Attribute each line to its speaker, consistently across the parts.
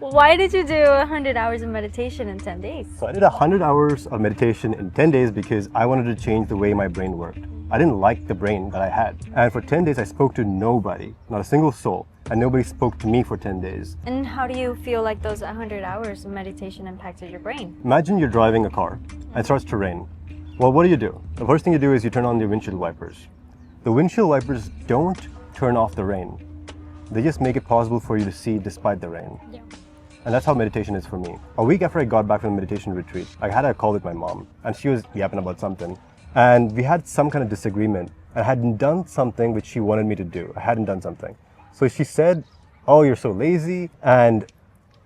Speaker 1: Why did you do 100 hours of meditation in 10 days?
Speaker 2: So I did 100 hours of meditation in 10 days because I wanted to change the way my brain worked. I didn't like the brain that I had. And for 10 days, I spoke to nobody, not a single soul. And nobody spoke to me for 10 days.
Speaker 1: And how do you feel like those 100 hours of meditation impacted your brain?
Speaker 2: Imagine you're driving a car and it starts to rain. Well, what do? The first thing you do is you turn on the windshield wipers. The windshield wipers don't turn off the rain. They just make it possible for you to see despite the rain.
Speaker 1: Yeah.
Speaker 2: And that's how meditation is for me. A week after I got back from the meditation retreat, I had a call with my mom and she was yapping about something. And we had some kind of disagreement. I hadn't done something which she wanted me to do. I hadn't done something. So she said, "Oh, you're so lazy." And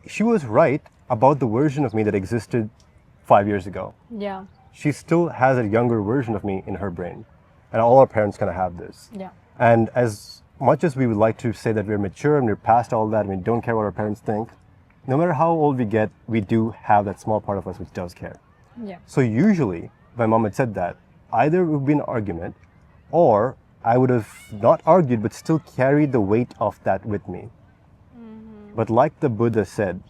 Speaker 2: she was right about the version of me that existed 5 years ago.
Speaker 1: Yeah.
Speaker 2: She still has a younger version of me in her brain. And all our parents kind of have this.
Speaker 1: Yeah.
Speaker 2: And as much as we would like to say that we're mature and we're past all that and we don't care what our parents think, no matter how old we get, we do have that small part of us which does care.
Speaker 1: Yeah.
Speaker 2: So usually, if my mom had said that, either it would be an argument or I would have not argued but still carried the weight of that with me. But like the Buddha said,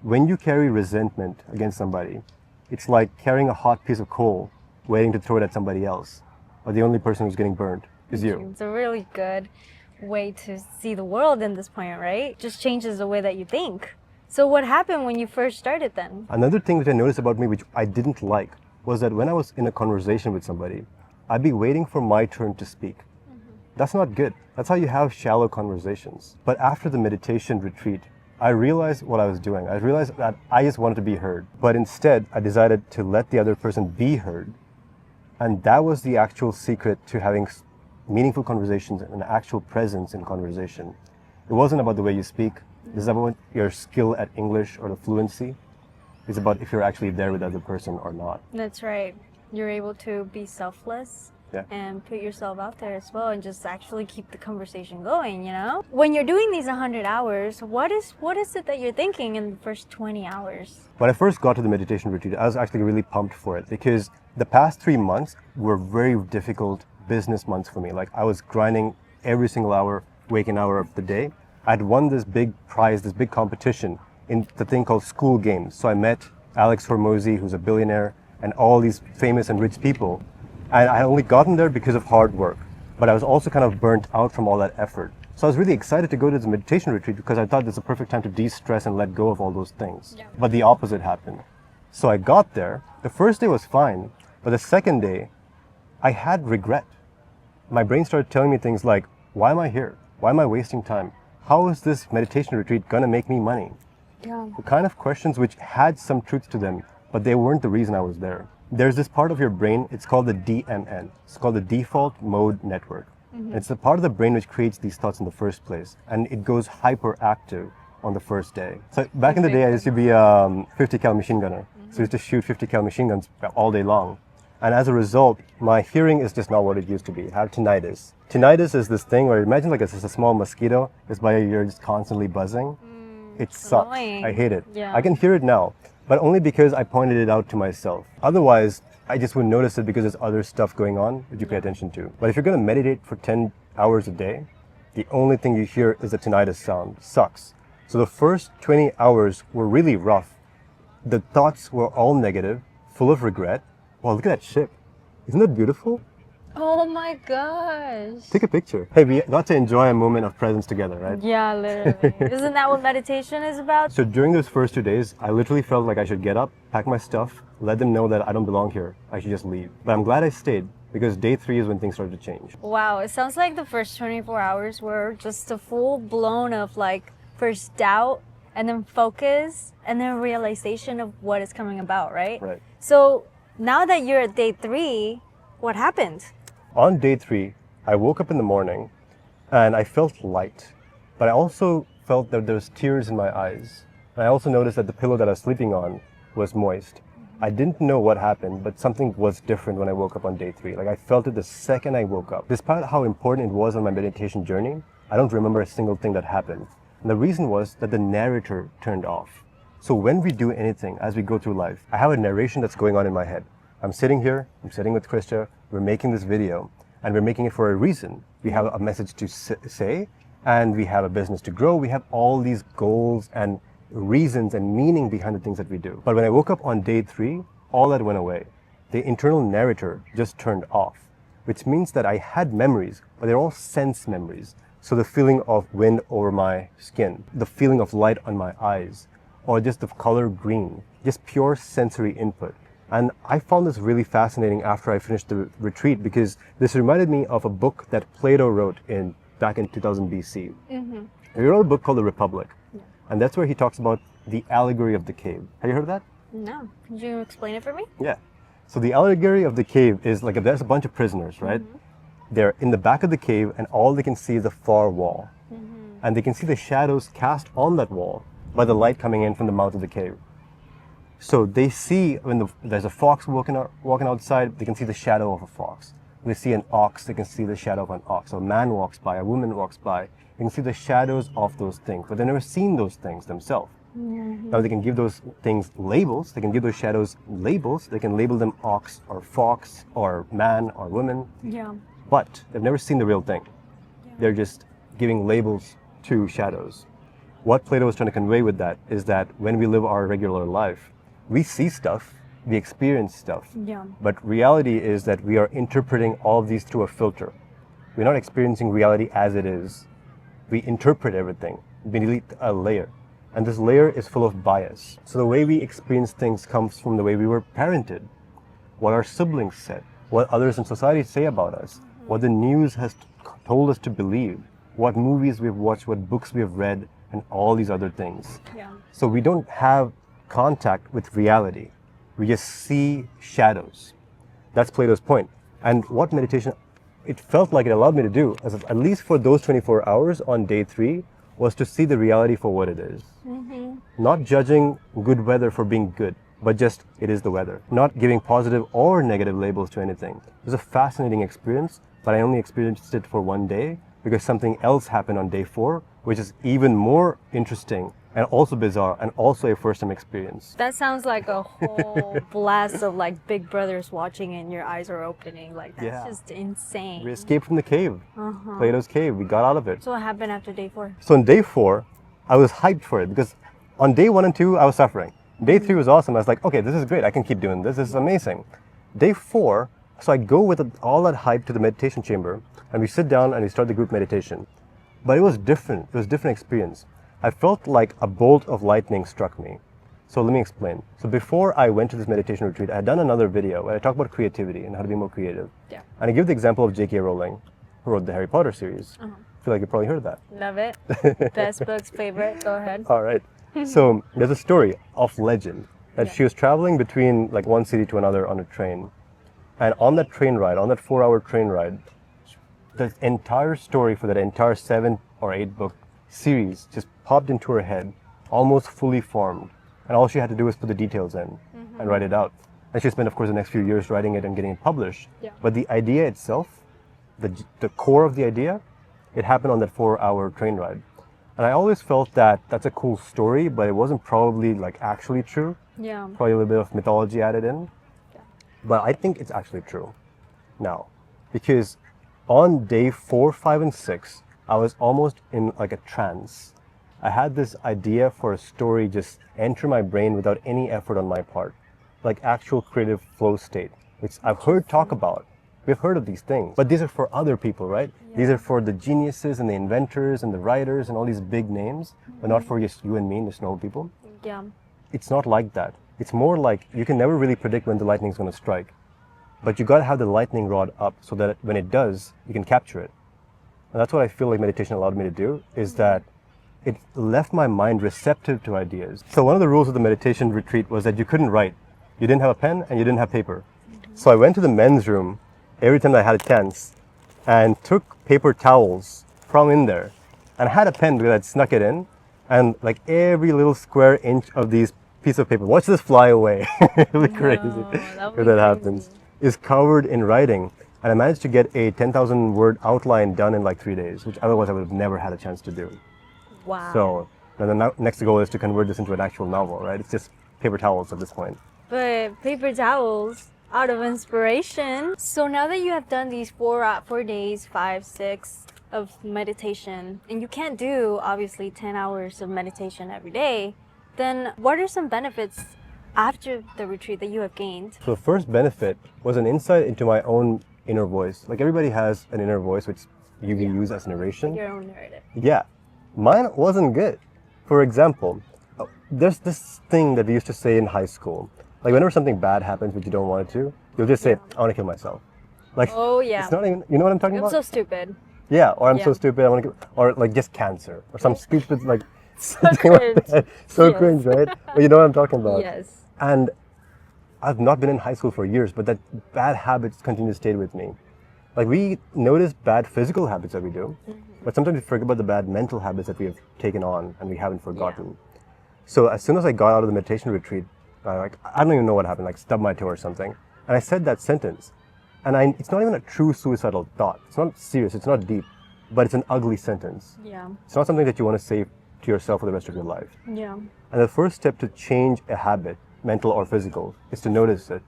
Speaker 2: when you carry resentment against somebody, it's like carrying a hot piece of coal, waiting to throw it at somebody else. But the only person who's getting burned is you.
Speaker 1: It's a really good way to see the world in this point, right? Just changes the way that you think. So what happened when you first started then?
Speaker 2: Another thing that I noticed about me, which I didn't like, was that when I was in a conversation with somebody, I'd be waiting for my turn to speak. That's not good. That's how you have shallow conversations. But after the meditation retreat, I realized what I was doing. I realized that I just wanted to be heard. But instead, I decided to let the other person be heard. And that was the actual secret to having meaningful conversations and an actual presence in conversation. It wasn't about the way you speak. It's about your skill at English or the fluency. It's about if you're actually there with the other person or not.
Speaker 1: That's right. You're able to be selfless.
Speaker 2: Yeah.
Speaker 1: And put yourself out there as well and just actually keep the conversation going, you know? When you're doing these 100 hours, what is it that you're thinking in the first 20 hours?
Speaker 2: When I first got to the meditation retreat, I was actually really pumped for it because the past 3 months were very difficult business months for me. Like I was grinding every single hour, waking hour of the day. I'd won this big prize, this big competition in the thing called school games. So I met Alex Hormozy, who's a billionaire, and all these famous and rich people. And I had only gotten there because of hard work, but I was also kind of burnt out from all that effort. So I was really excited to go to this meditation retreat because I thought this is a perfect time to de-stress and let go of all those things.
Speaker 1: Yeah.
Speaker 2: But the opposite happened. So I got there, the first day was fine, but the second day, I had regret. My brain started telling me things like, why am I here? Why am I wasting time? How is this meditation retreat gonna make me money?
Speaker 1: Yeah.
Speaker 2: The kind of questions which had some truth to them, but they weren't the reason I was there. There's this part of your brain, it's called the DMN. It's called the default mode network. It's the part of the brain which creates these thoughts in the first place. And it goes hyperactive on the first day. So back in the day, I used to be a 50 cal machine gunner. So I used to shoot 50 cal machine guns all day long. And as a result, my hearing is just not what it used to be. I have tinnitus. Tinnitus is this thing where imagine like it's just a small mosquito. It's by your ear just constantly buzzing. It sucks.
Speaker 1: Annoying.
Speaker 2: I hate it.
Speaker 1: Yeah.
Speaker 2: I can hear it now, but only because I pointed it out to myself. Otherwise, I just wouldn't notice it because there's other stuff going on that you pay attention to. But if you're going to meditate for 10 hours a day, the only thing you hear is the tinnitus sound. Sucks. So the first 20 hours were really rough. The thoughts were all negative, full of regret. Wow, look at that ship. Isn't that beautiful?
Speaker 1: Oh my gosh.
Speaker 2: Take a picture. Hey, we got to enjoy a moment of presence together, right?
Speaker 1: Yeah, literally. Isn't that what meditation is about?
Speaker 2: So during those first 2 days, I literally felt like I should get up, pack my stuff, let them know that I don't belong here. I should just leave. But I'm glad I stayed because day 3 is when things started to change.
Speaker 1: Wow, it sounds like the first 24 hours were just a full blown of like first doubt and then focus and then realization of what is coming about, right?
Speaker 2: Right.
Speaker 1: So now that you're at day 3, what happened?
Speaker 2: On day 3, I woke up in the morning and I felt light, but I also felt that there was tears in my eyes. And I also noticed that the pillow that I was sleeping on was moist. I didn't know what happened, but something was different when I woke up on day 3. Like I felt it the second I woke up. Despite how important it was on my meditation journey, I don't remember a single thing that happened. And the reason was that the narrator turned off. So when we do anything as we go through life, I have a narration that's going on in my head. I'm sitting here, I'm sitting with Krista, we're making this video, and we're making it for a reason. We have a message to say, and we have a business to grow. We have all these goals and reasons and meaning behind the things that we do. But when I woke up on day 3, all that went away. The internal narrator just turned off, which means that I had memories, but they're all sense memories. So the feeling of wind over my skin, the feeling of light on my eyes, or just the color green, just pure sensory input. And I found this really fascinating after I finished the retreat, because this reminded me of a book that Plato wrote back in 2000 BC. Mm-hmm. He wrote a book called The Republic. Yeah. And that's where he talks about the allegory of the cave. Have you heard of that?
Speaker 1: No. Could you explain it for me?
Speaker 2: Yeah. So the allegory of the cave is like there's a bunch of prisoners, right? Mm-hmm. They're in the back of the cave, and all they can see is the far wall. Mm-hmm. And they can see the shadows cast on that wall by the light coming in from the mouth of the cave. So they see when there's a fox walking outside, they can see the shadow of a fox. They see an ox, they can see the shadow of an ox. A man walks by, a woman walks by, they can see the shadows of those things, but they've never seen those things themselves. Mm-hmm. Now they can give those things labels, they can give those shadows labels, they can label them ox or fox or man or woman. Yeah. But they've never seen the real thing. Yeah. They're just giving labels to shadows. What Plato was trying to convey with that is that when we live our regular life, we see stuff, we experience stuff. Yeah. But reality is that we are interpreting all of these through a filter. We're not experiencing reality as it is. We interpret everything beneath a layer. And this layer is full of bias. So the way we experience things comes from the way we were parented, what our siblings said, what others in society say about us, what the news has told us to believe, what movies we've watched, what books we've read, and all these other things. Yeah. So we don't have contact with reality. We just see shadows. That's Plato's point. And what meditation, it felt like it allowed me to do, at least for those 24 hours on day 3, was to see the reality for what it is. Mm-hmm. Not judging good weather for being good, but just it is the weather. Not giving positive or negative labels to anything. It was a fascinating experience, but I only experienced it for one day because something else happened on day 4, which is even more interesting and also bizarre and also a first-time experience.
Speaker 1: That sounds like a whole blast of like Big Brothers watching and your eyes are opening. Like that's just insane.
Speaker 2: We escaped from the cave, Plato's cave. We got out of it.
Speaker 1: So what happened after day 4?
Speaker 2: So on day 4, I was hyped for it because on day 1 and 2, I was suffering. Day 3 was awesome. I was like, okay, this is great. I can keep doing this. This is amazing. Day 4, so I go with all that hype to the meditation chamber and we sit down and we start the group meditation. But it was different. It was a different experience. I felt like a bolt of lightning struck me. So let me explain. So before I went to this meditation retreat, I had done another video where I talk about creativity and how to be more creative. Yeah. And I give the example of J.K. Rowling, who wrote the Harry Potter series. I feel like you probably heard that.
Speaker 1: Love it. Best books, favorite. Go ahead.
Speaker 2: All right. So there's a story of legend that she was traveling between like one city to another on a train. And on that train ride, on that 4-hour train ride, the entire story for that entire 7 or 8 book series just popped into her head, almost fully formed. And all she had to do was put the details in and write it out. And she spent, of course, the next few years writing it and getting it published. Yeah. But the idea itself, the core of the idea, it happened on that 4-hour train ride. And I always felt that that's a cool story, but it wasn't probably like actually true. Yeah. Probably a little bit of mythology added in. Yeah. But I think it's actually true now. Because on day 4, 5, and 6, I was almost in like a trance. I had this idea for a story just enter my brain without any effort on my part. Like actual creative flow state, which I've heard talk about. We've heard of these things, but these are for other people, right? Yeah. These are for the geniuses and the inventors and the writers and all these big names, but not for just you and me and just normal people. Yeah. It's not like that. It's more like you can never really predict when the lightning's going to strike, but you got to have the lightning rod up so that when it does, you can capture it. And that's what I feel like meditation allowed me to do, is that it left my mind receptive to ideas. So one of the rules of the meditation retreat was that you couldn't write. You didn't have a pen and you didn't have paper. So I went to the men's room every time I had a chance and took paper towels from in there and I had a pen because I'd snuck it in, and like every little square inch of these piece of paper, watch this fly away, really crazy if that happens, is covered in writing. And I managed to get a 10,000 word outline done in like 3 days, which otherwise I would have never had a chance to do.
Speaker 1: Wow.
Speaker 2: So the next goal is to convert this into an actual novel, right? It's just paper towels at this point.
Speaker 1: But paper towels out of inspiration. So now that you have done these 4 days, 5, 6 of meditation, and you can't do obviously 10 hours of meditation every day, Then what are some benefits after the retreat that you have gained?
Speaker 2: So the first benefit was an insight into my own inner voice. Like everybody has an inner voice which you can use as narration.
Speaker 1: Your own narrative.
Speaker 2: Yeah, mine wasn't good. For example, there's this thing that we used to say in high school. Like whenever something bad happens but you don't want it to, you'll just say, I want to kill myself. Like,
Speaker 1: Oh yeah.
Speaker 2: it's not even, you know what I'm talking
Speaker 1: I'm
Speaker 2: about?
Speaker 1: so stupid.
Speaker 2: Yeah, or I'm so
Speaker 1: Yeah.
Speaker 2: stupid, I want to, or like just cancer, or some stupid like
Speaker 1: So
Speaker 2: something like
Speaker 1: cringe.
Speaker 2: that. So
Speaker 1: Yes.
Speaker 2: cringe, right? But you know what I'm talking about.
Speaker 1: Yes.
Speaker 2: And I've not been in high school for years, but that bad habits continue to stay with me. Like we notice bad physical habits that we do, but sometimes we forget about the bad mental habits that we have taken on and we haven't forgotten. So as soon as I got out of the meditation retreat, I don't even know what happened, like stubbed my toe or something. And I said that sentence. And it's not even a true suicidal thought. It's not serious, it's not deep, but it's an ugly sentence.
Speaker 1: Yeah.
Speaker 2: It's not something that you want to say to yourself for the rest of your life.
Speaker 1: Yeah.
Speaker 2: And the first step to change a habit, mental or physical, is to notice it.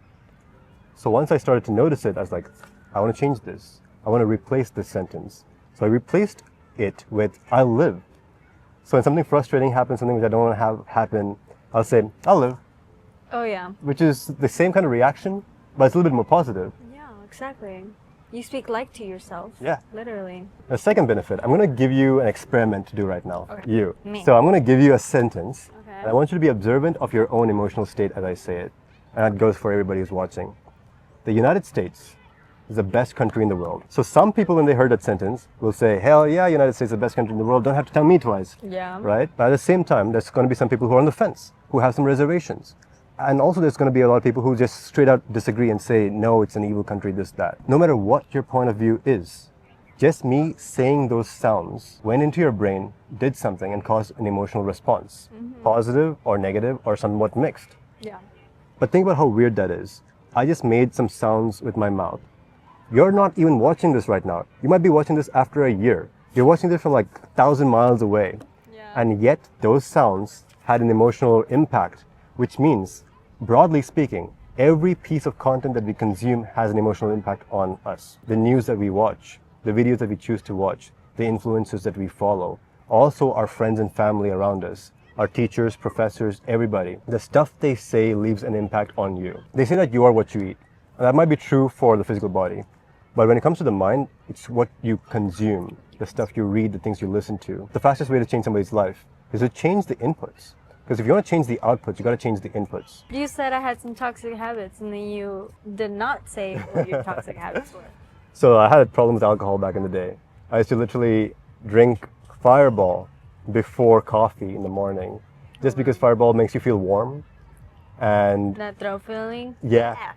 Speaker 2: So once I started to notice it, I was like, I want to change this. I want to replace this sentence. So I replaced it with, I'll live. So when something frustrating happens, something which I don't want to have happen, I'll say, I'll live,
Speaker 1: Oh yeah.
Speaker 2: which is the same kind of reaction, but it's a little bit more positive.
Speaker 1: Yeah, exactly. You speak like to yourself.
Speaker 2: Yeah.
Speaker 1: Literally.
Speaker 2: The second benefit, I'm going to give you an experiment to do right now.
Speaker 1: Okay.
Speaker 2: You.
Speaker 1: Me.
Speaker 2: So I'm going to give you a sentence,
Speaker 1: Okay.
Speaker 2: and I want you to be observant of your own emotional state as I say it. And that goes for everybody who's watching. The United States is the best country in the world. So some people, when they heard that sentence, will say, hell yeah, United States is the best country in the world. Don't have to tell me twice.
Speaker 1: Yeah.
Speaker 2: Right? But at the same time, there's going to be some people who are on the fence, who have some reservations. And also there's going to be a lot of people who just straight out disagree and say, no, it's an evil country, this, that. No matter what your point of view is, just me saying those sounds went into your brain, did something, and caused an emotional response. Positive or negative or somewhat mixed.
Speaker 1: Yeah.
Speaker 2: But think about how weird that is. I just made some sounds with my mouth. You're not even watching this right now. You might be watching this after a year. You're watching this from like 1,000 miles away.
Speaker 1: Yeah.
Speaker 2: And yet those sounds had an emotional impact, which means, broadly speaking, every piece of content that we consume has an emotional impact on us. The news that we watch, the videos that we choose to watch, the influencers that we follow, also our friends and family around us, our teachers, professors, everybody. The stuff they say leaves an impact on you. They say that you are what you eat. And that might be true for the physical body. But when it comes to the mind, it's what you consume, the stuff you read, the things you listen to. The fastest way to change somebody's life is to change the inputs. Because if you want to change the outputs, you got to change the inputs.
Speaker 1: You said I had some toxic habits, and then you did not say what your toxic habits were.
Speaker 2: So I had a problem with alcohol back in the day. I used to literally drink Fireball before coffee in the morning, just because Fireball makes you feel warm. And
Speaker 1: That throat feeling.
Speaker 2: yeah,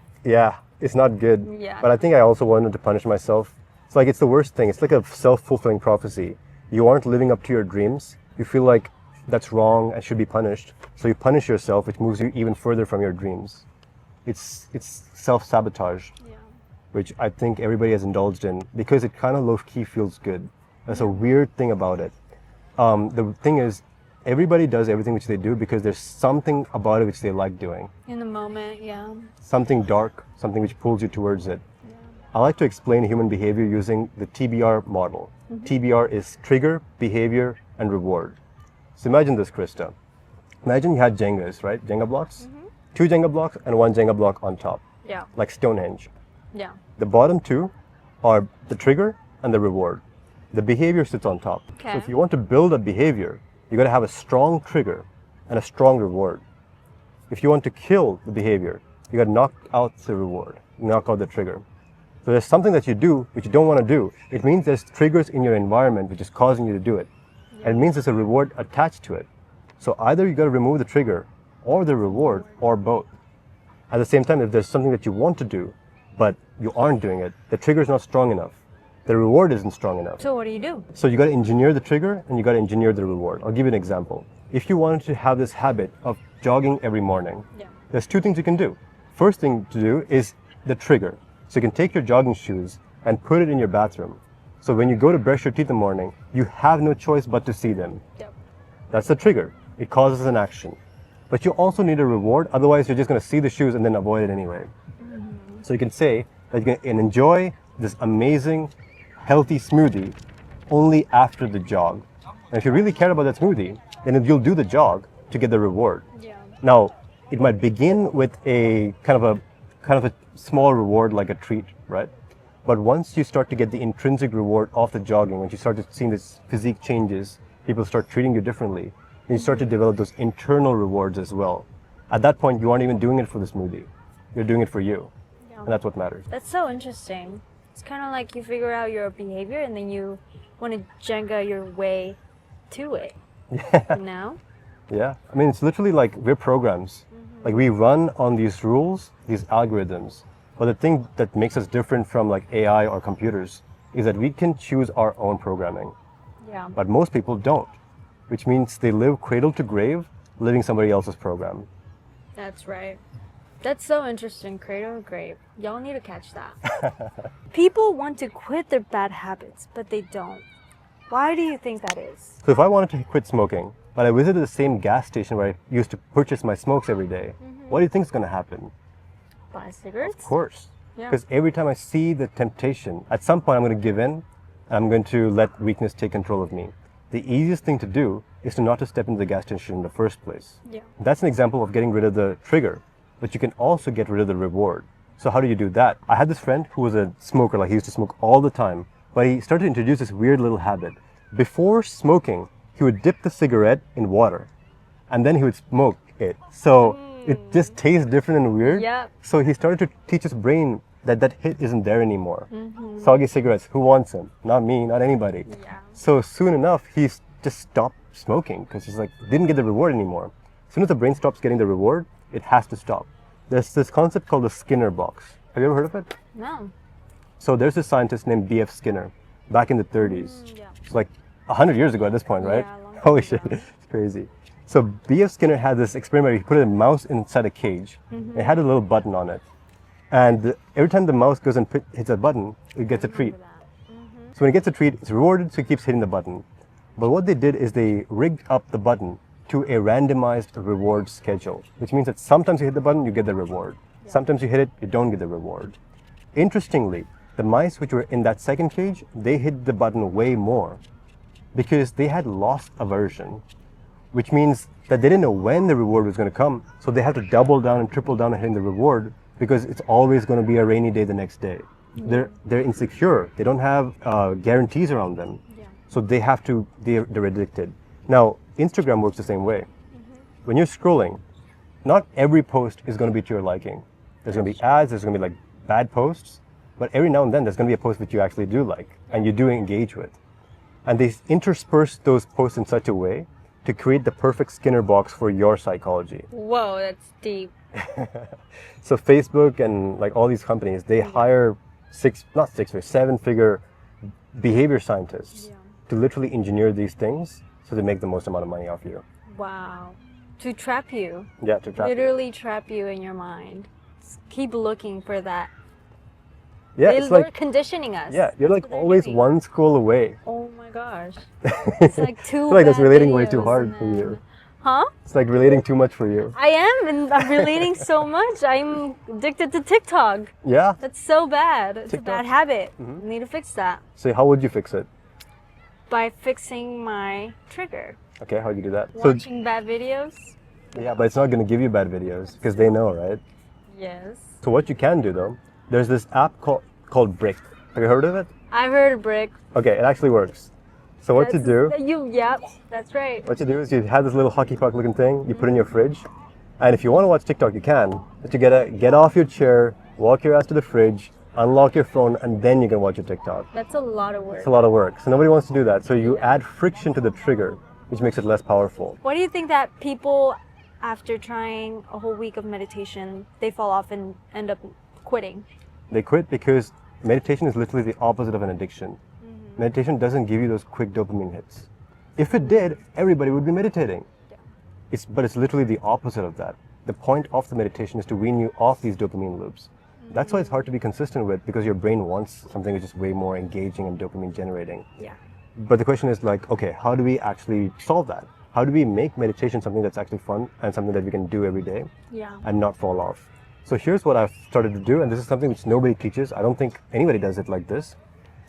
Speaker 2: it's not good.
Speaker 1: Yeah.
Speaker 2: But I think I also wanted to punish myself. It's like it's the worst thing. It's like a self-fulfilling prophecy. You aren't living up to your dreams. You feel like that's wrong and should be punished. So you punish yourself, which moves you even further from your dreams. It's self-sabotage, which I think everybody has indulged in because it kind of low-key feels good. That's a weird thing about it. The thing is, everybody does everything which they do because there's something about it which they like doing.
Speaker 1: In the moment, yeah.
Speaker 2: Something dark, something which pulls you towards it. I like to explain human behavior using the TBR model. TBR is trigger, behavior, and reward. So imagine this, Krista. Imagine you had Jengas, right? Jenga blocks? 2 Jenga blocks and 1 Jenga block on top,
Speaker 1: Yeah.
Speaker 2: like Stonehenge.
Speaker 1: Yeah.
Speaker 2: The bottom 2 are the trigger and the reward. The behavior sits on top.
Speaker 1: Okay.
Speaker 2: So if you want to build a behavior, you got to have a strong trigger and a strong reward. If you want to kill the behavior, you got to knock out the reward, knock out the trigger. So there's something that you do which you don't want to do. It means there's triggers in your environment which is causing you to do it. And it means there's a reward attached to it. So either you got to remove the trigger or the reward or both. At the same time, if there's something that you want to do, but you aren't doing it, the trigger is not strong enough. The reward isn't strong enough.
Speaker 1: So what do you do?
Speaker 2: So you got to engineer the trigger and you got to engineer the reward. I'll give you an example. If you wanted to have this habit of jogging every morning, there's 2 things you can do. First thing to do is the trigger. So you can take your jogging shoes and put it in your bathroom. So when you go to brush your teeth in the morning, you have no choice but to see them.
Speaker 1: Yep.
Speaker 2: That's the trigger. It causes an action. But you also need a reward, otherwise you're just going to see the shoes and then avoid it anyway. So you can say that you can enjoy this amazing, healthy smoothie only after the jog. And if you really care about that smoothie, then you'll do the jog, to get the reward.
Speaker 1: Yeah.
Speaker 2: Now, it might begin with a kind of a small reward like a treat, right? But once you start to get the intrinsic reward of the jogging, once you start to see this physique changes, people start treating you differently, then you start to develop those internal rewards as well. At that point, you aren't even doing it for the smoothie. You're doing it for you.
Speaker 1: Yeah.
Speaker 2: And that's what matters.
Speaker 1: That's so interesting. It's kind of like you figure out your behavior and then you want to Jenga your way to it.
Speaker 2: Yeah.
Speaker 1: You know?
Speaker 2: Yeah. I mean, it's literally like we're programs. Like we run on these rules, these algorithms. But the thing that makes us different from like AI or computers is that we can choose our own programming.
Speaker 1: Yeah.
Speaker 2: But most people don't, which means they live cradle to grave, living somebody else's program.
Speaker 1: That's right. That's so interesting, cradle to grave. Y'all need to catch that. People want to quit their bad habits, but they don't. Why do you think that is?
Speaker 2: So if I wanted to quit smoking, but I visited the same gas station where I used to purchase my smokes every day, what do you think is going to happen?
Speaker 1: Buy cigarettes?
Speaker 2: Of course.
Speaker 1: Yeah.
Speaker 2: Because every time I see the temptation, at some point I'm going to give in, and I'm going to let weakness take control of me. The easiest thing to do is to not to step into the gas station in the first place.
Speaker 1: Yeah.
Speaker 2: That's an example of getting rid of the trigger, but you can also get rid of the reward. So how do you do that? I had this friend who was a smoker, like he used to smoke all the time, but he started to introduce this weird little habit. Before smoking, he would dip the cigarette in water, and then he would smoke it. So it just tastes different and weird.
Speaker 1: Yep.
Speaker 2: So he started to teach his brain that that hit isn't there anymore. Soggy cigarettes, who wants them? Not me, not anybody.
Speaker 1: Yeah.
Speaker 2: So soon enough, he just stopped smoking because he's like, didn't get the reward anymore. As soon as the brain stops getting the reward, it has to stop. There's this concept called the Skinner box. Have you ever heard of it?
Speaker 1: No.
Speaker 2: So there's a scientist named B.F. Skinner back in the 30s.
Speaker 1: Yeah.
Speaker 2: It's like 100 years ago at this point, right?
Speaker 1: Yeah, a long time
Speaker 2: Holy
Speaker 1: ago.
Speaker 2: shit, it's crazy. So B.F. Skinner had this experiment where he put a mouse inside a cage. It had a little button on it. And every time the mouse goes and hits a button, it gets a treat. So when it gets a treat, it's rewarded, so it keeps hitting the button. But what they did is they rigged up the button to a randomized reward schedule, which means that sometimes you hit the button, you get the reward. Sometimes you hit it, you don't get the reward. Interestingly, the mice which were in that second cage, they hit the button way more because they had lost aversion, which means that they didn't know when the reward was going to come, so they have to double down and triple down on hitting the reward because it's always going to be a rainy day the next day. They're insecure. They don't have guarantees around them, so they have to. They're addicted. Now, Instagram works the same way. When you're scrolling, not every post is going to be to your liking. There's going to be ads. There's going to be like bad posts, but every now and then there's going to be a post that you actually do like and you do engage with, and they intersperse those posts in such a way to create the perfect Skinner box for your psychology.
Speaker 1: Whoa, that's deep.
Speaker 2: So Facebook and like all these companies, they hire seven-figure behavior scientists to literally engineer these things so they make the most amount of money off you.
Speaker 1: Wow. To trap you.
Speaker 2: Yeah, to trap you.
Speaker 1: Literally trap you in your mind. Keep looking for that.
Speaker 2: Yeah,
Speaker 1: They're
Speaker 2: it's like
Speaker 1: conditioning us.
Speaker 2: yeah, you're like
Speaker 1: That's what they're
Speaker 2: always
Speaker 1: doing.
Speaker 2: one scroll away.
Speaker 1: Oh my gosh. It's like two
Speaker 2: I feel like that's
Speaker 1: bad
Speaker 2: relating way too
Speaker 1: videos
Speaker 2: hard
Speaker 1: and
Speaker 2: for
Speaker 1: then-
Speaker 2: you.
Speaker 1: Huh?
Speaker 2: It's like relating too much for you.
Speaker 1: I am, and I'm relating so much. I'm addicted to TikTok.
Speaker 2: Yeah.
Speaker 1: That's so bad. It's
Speaker 2: TikTok.
Speaker 1: a bad habit. I need to fix that
Speaker 2: So how would you fix it?
Speaker 1: by fixing my trigger.
Speaker 2: Okay, how'd you do that? So
Speaker 1: Watching bad videos.
Speaker 2: yeah, but it's not going to give you bad videos because they know, right?
Speaker 1: Yes.
Speaker 2: So what you can do though, there's this app called Brick. Have you heard of it?
Speaker 1: I've heard of Brick.
Speaker 2: Okay, it actually works. So what to do?
Speaker 1: Yep, that's right.
Speaker 2: What you do is you have this little hockey puck looking thing, you put in your fridge, and if you want to watch TikTok, you can. But you gotta get off your chair, walk your ass to the fridge, unlock your phone, and then you can watch your TikTok.
Speaker 1: That's a lot of work.
Speaker 2: It's a lot of work. So nobody wants to do that. So you add friction to the trigger, which makes it less powerful.
Speaker 1: Why do you think that people, after trying a whole week of meditation, they fall off and end up quitting?
Speaker 2: They quit because meditation is literally the opposite of an addiction. Meditation doesn't give you those quick dopamine hits. If it did, everybody would be meditating.
Speaker 1: Yeah.
Speaker 2: But it's literally the opposite of that. The point of the meditation is to wean you off these dopamine loops. That's why it's hard to be consistent with, because your brain wants something which is way more engaging and dopamine generating.
Speaker 1: Yeah.
Speaker 2: But the question is like, okay, how do we actually solve that? How do we make meditation something that's actually fun and something that we can do every day
Speaker 1: Yeah.
Speaker 2: and not fall off? So here's what I've started to do, and this is something which nobody teaches. I don't think anybody does it like this.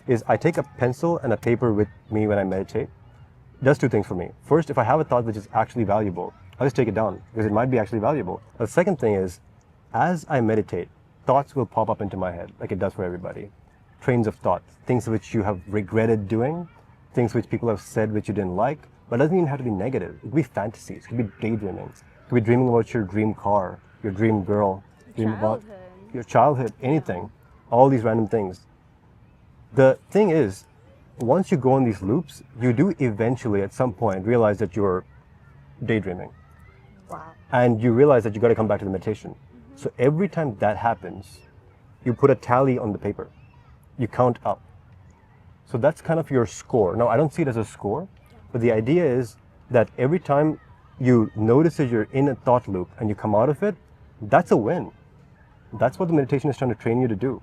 Speaker 2: Is I take a pencil and a paper with me when I meditate. It does two things for me. First, if I have a thought which is actually valuable, I'll just take it down because it might be actually valuable. The second thing is, as I meditate, thoughts will pop up into my head like it does for everybody. Trains of thought, things which you have regretted doing, things which people have said which you didn't like, but it doesn't even have to be negative. It could be fantasies, it could be daydreaming, it could be dreaming about your dream car, your dream girl, dream about your childhood, anything, all these random things. The thing is, once you go on these loops, you do eventually at some point realize that you're daydreaming.
Speaker 1: Wow.
Speaker 2: And you realize that you got to come back to the meditation. So every time that happens, you put a tally on the paper. You count up. So that's kind of your score. Now, I don't see it as a score, but the idea is that every time you notice that you're in a thought loop and you come out of it, that's a win. That's what the meditation is trying to train you to do.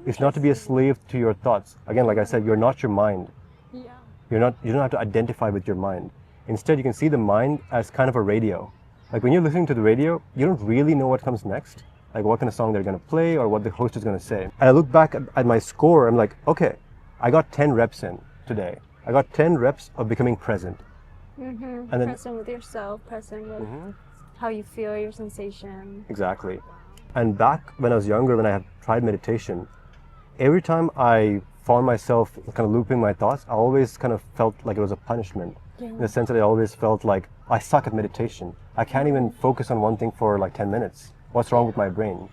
Speaker 2: It's not to be a slave to your thoughts. Again, like I said, you're not your mind.
Speaker 1: Yeah.
Speaker 2: You don't have to identify with your mind. Instead, you can see the mind as kind of a radio. Like when you're listening to the radio, you don't really know what comes next, like what kind of song they're going to play or what the host is going to say. And I look back at my score, I'm like, okay, I got 10 reps in today. I got 10 reps of becoming present.
Speaker 1: And
Speaker 2: then
Speaker 1: present with yourself, present with how you feel, your sensation.
Speaker 2: Exactly. And back when I was younger, when I had tried meditation, every time I found myself kind of looping my thoughts, I always kind of felt like it was a punishment. In the sense that I always felt like I suck at meditation. I can't even focus on one thing for like 10 minutes. What's wrong with my brain?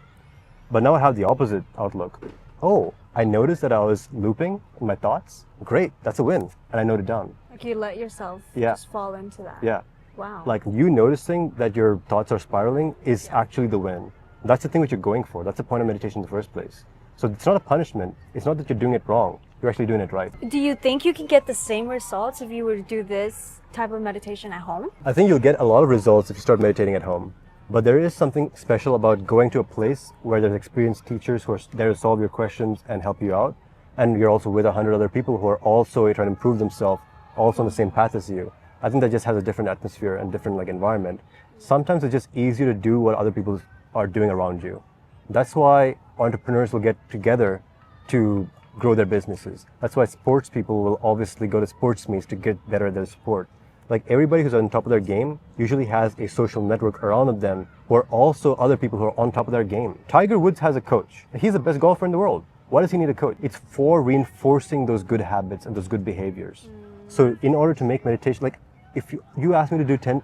Speaker 2: But now I have the opposite outlook. Oh, I noticed that I was looping in my thoughts. Great, that's a win. And I note it down.
Speaker 1: Like you let yourself
Speaker 2: Yeah.
Speaker 1: just fall into that.
Speaker 2: Yeah.
Speaker 1: Wow.
Speaker 2: Like you noticing that your thoughts are spiraling is actually the win. That's the thing which you're going for. That's the point of meditation in the first place. So it's not a punishment. It's not that you're doing it wrong. You're actually doing it right.
Speaker 1: Do you think you can get the same results if you were to do this type of meditation at home?
Speaker 2: I think you'll get a lot of results if you start meditating at home. But there is something special about going to a place where there's experienced teachers who are there to solve your questions and help you out. And you're also with 100 other people who are also trying to improve themselves, also on the same path as you. I think that just has a different atmosphere and different environment. Sometimes it's just easier to do what other people are doing around you. That's why entrepreneurs will get together to grow their businesses. That's why sports people will obviously go to sports meets to get better at their sport. Like everybody who's on top of their game usually has a social network around them who are also other people who are on top of their game. Tiger Woods has a coach. He's the best golfer in the world. Why does he need a coach? It's for reinforcing those good habits and those good behaviors. So in order to make meditation, like if you ask me to do 10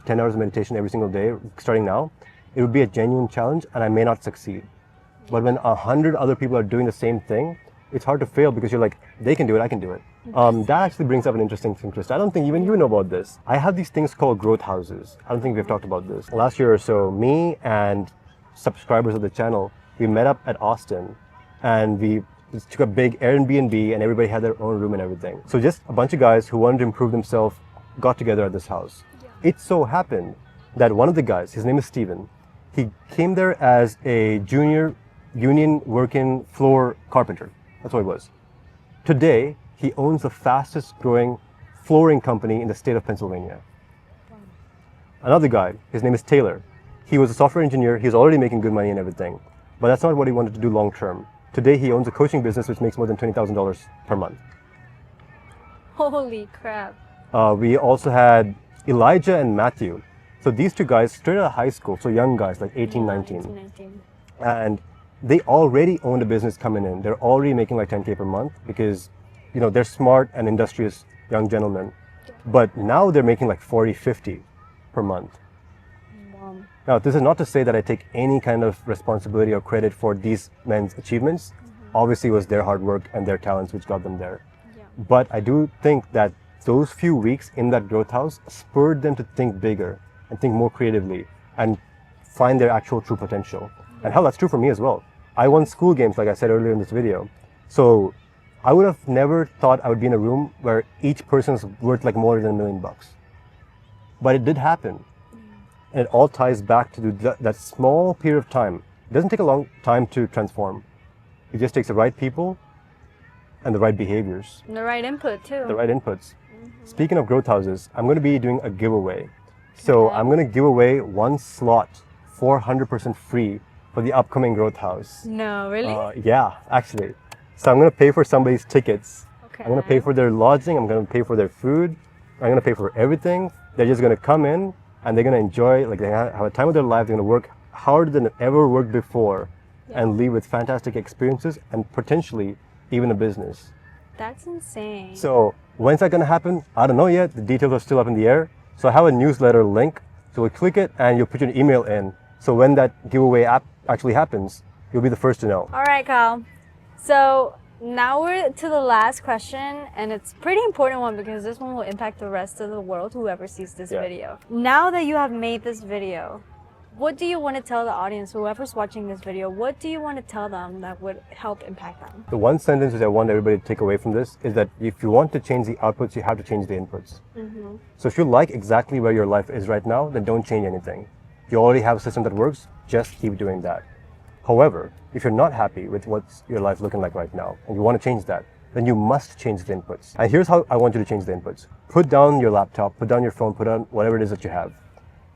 Speaker 2: hours of meditation every single day, starting now, it would be a genuine challenge and I may not succeed. But when 100 other people are doing the same thing, it's hard to fail because you're like, they can do it, I can do it. That actually brings up an interesting thing, Krista. I don't think even you know about this. I have these things called growth houses. I don't think we've talked about this. Last year or so, me and subscribers of the channel, we met up at Austin and we took a big Airbnb and everybody had their own room and everything. So just a bunch of guys who wanted to improve themselves got together at this house. It so happened that one of the guys, his name is Steven, he came there as a junior union working floor carpenter. That's what he was. Today, he owns the fastest growing flooring company in the state of Pennsylvania. Another guy, his name is Taylor. He was a software engineer. He's already making good money and everything. But that's not what he wanted to do long term. Today, he owns a coaching business which makes more than $20,000 per month.
Speaker 1: Holy crap.
Speaker 2: We also had Elijah and Matthew. So these two guys, straight out of high school, so young guys, like 18, 19. And they already owned a business coming in. They're already making like 10K per month because, they're smart and industrious young gentlemen. But now they're making like 40, 50 per month.
Speaker 1: Wow.
Speaker 2: Now, this is not to say that I take any kind of responsibility or credit for these men's achievements. Obviously, it was their hard work and their talents which got them there.
Speaker 1: Yeah.
Speaker 2: But I do think that those few weeks in that growth house spurred them to think bigger and think more creatively and find their actual true potential. And hell, that's true for me as well. I won school games, like I said earlier in this video. So I would have never thought I would be in a room where each person's worth like more than $1 million. But it did happen. And it all ties back to that small period of time. It doesn't take a long time to transform. It just takes the right people and the right behaviors.
Speaker 1: And the right input too.
Speaker 2: The right inputs. Speaking of growth houses, I'm going to be doing a giveaway. So I'm going to give away one slot, 400% free for the upcoming growth house.
Speaker 1: No, really?
Speaker 2: Yeah, actually. So I'm going to pay for somebody's tickets.
Speaker 1: Okay.
Speaker 2: I'm going to pay for their lodging. I'm going to pay for their food. I'm going to pay for everything. They're just going to come in and they're going to enjoy, like they have a time of their life. They're going to work harder than ever worked before and leave with fantastic experiences and potentially even a business.
Speaker 1: That's insane.
Speaker 2: So when's that going to happen? I don't know yet. The details are still up in the air. So I have a newsletter link. So we'll click it and you'll put your email in. So when that giveaway app actually happens, you'll be the first to know.
Speaker 1: All right, Kyle. So now we're to the last question, and it's a pretty important one because this one will impact the rest of the world, whoever sees this video. Now that you have made this video, what do you want to tell the audience, whoever's watching this video, what do you want to tell them that would help impact them?
Speaker 2: The one sentence which I want everybody to take away from this is that if you want to change the outputs, you have to change the inputs. So if you like exactly where your life is right now, then don't change anything. You already have a system that works, just keep doing that. However, if you're not happy with what's your life looking like right now, and you want to change that, then you must change the inputs. And here's how I want you to change the inputs. Put down your laptop, put down your phone, put down whatever it is that you have.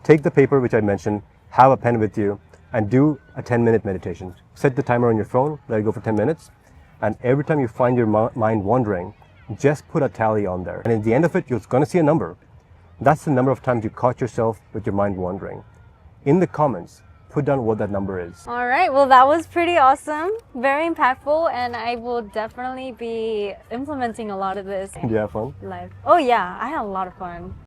Speaker 2: Take the paper which I mentioned, have a pen with you, and do a 10-minute meditation. Set the timer on your phone, let it go for 10 minutes, and every time you find your mind wandering, just put a tally on there. And at the end of it, you're going to see a number. That's the number of times you caught yourself with your mind wandering. In the comments, put down what that number is.
Speaker 1: All right, well, that was pretty awesome, very impactful, and I will definitely be implementing a lot of this.
Speaker 2: Do you have fun?
Speaker 1: Life. Oh yeah, I had a lot of fun.